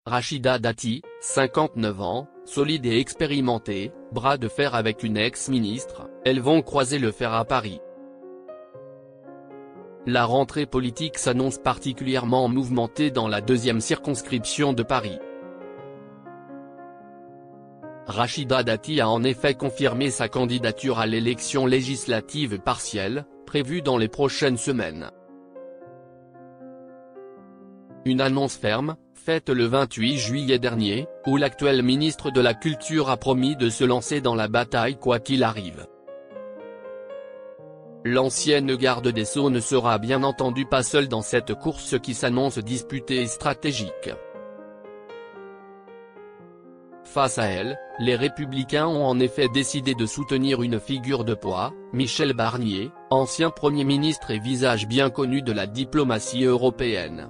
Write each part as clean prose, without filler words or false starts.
Rachida Dati, 59 ans, solide et expérimentée, bras de fer avec une ex-ministre, elles vont croiser le fer à Paris. La rentrée politique s'annonce particulièrement mouvementée dans la deuxième circonscription de Paris. Rachida Dati a en effet confirmé sa candidature à l'élection législative partielle, prévue dans les prochaines semaines. Une annonce ferme, faite le 28 juillet dernier, où l'actuel ministre de la Culture a promis de se lancer dans la bataille quoi qu'il arrive. L'ancienne garde des Sceaux ne sera bien entendu pas seule dans cette course qui s'annonce disputée et stratégique. Face à elle, les Républicains ont en effet décidé de soutenir une figure de poids, Michel Barnier, ancien Premier ministre et visage bien connu de la diplomatie européenne.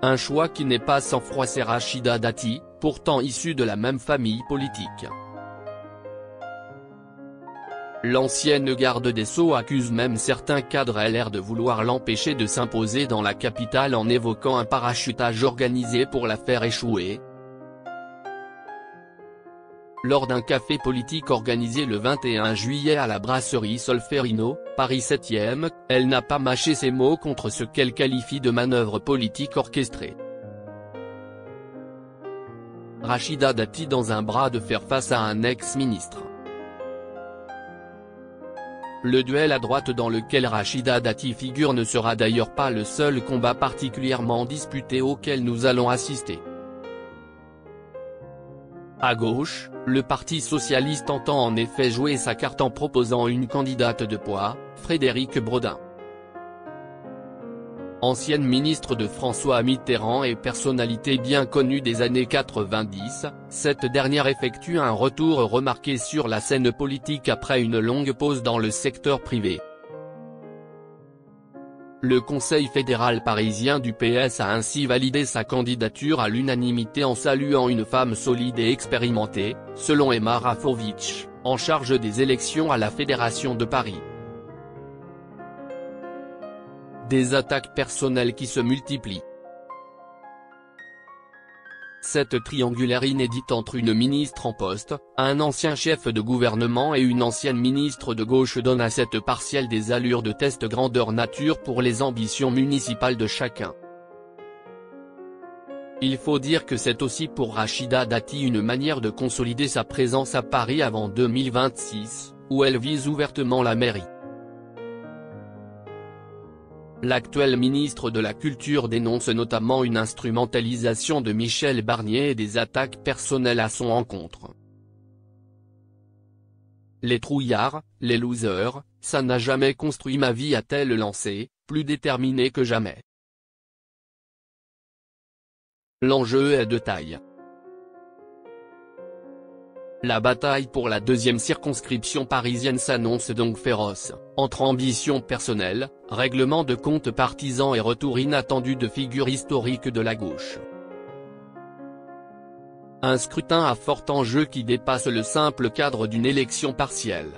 Un choix qui n'est pas sans froisser Rachida Dati, pourtant issue de la même famille politique. L'ancienne garde des Sceaux accuse même certains cadres LR de vouloir l'empêcher de s'imposer dans la capitale en évoquant un parachutage organisé pour la faire échouer. Lors d'un café politique organisé le 21 juillet à la brasserie Solferino, Paris 7e, elle n'a pas mâché ses mots contre ce qu'elle qualifie de manœuvre politique orchestrée. Rachida Dati dans un bras de fer face à un ex-ministre. Le duel à droite dans lequel Rachida Dati figure ne sera d'ailleurs pas le seul combat particulièrement disputé auquel nous allons assister. À gauche, le Parti socialiste entend en effet jouer sa carte en proposant une candidate de poids, Frédérique Brodin. Ancienne ministre de François Mitterrand et personnalité bien connue des années 90, cette dernière effectue un retour remarqué sur la scène politique après une longue pause dans le secteur privé. Le Conseil fédéral parisien du PS a ainsi validé sa candidature à l'unanimité en saluant une femme solide et expérimentée, selon Emma Rafovitch, en charge des élections à la Fédération de Paris. Des attaques personnelles qui se multiplient. Cette triangulaire inédite entre une ministre en poste, un ancien chef de gouvernement et une ancienne ministre de gauche donne à cette partielle des allures de test grandeur nature pour les ambitions municipales de chacun. Il faut dire que c'est aussi pour Rachida Dati une manière de consolider sa présence à Paris avant 2026, où elle vise ouvertement la mairie. L'actuel ministre de la Culture dénonce notamment une instrumentalisation de Michel Barnier et des attaques personnelles à son encontre. Les trouillards, les losers, ça n'a jamais construit ma vie, a-t-elle lancé, plus déterminée que jamais. L'enjeu est de taille. La bataille pour la deuxième circonscription parisienne s'annonce donc féroce, entre ambition personnelle, règlement de comptes partisans et retour inattendu de figures historiques de la gauche. Un scrutin à fort enjeu qui dépasse le simple cadre d'une élection partielle.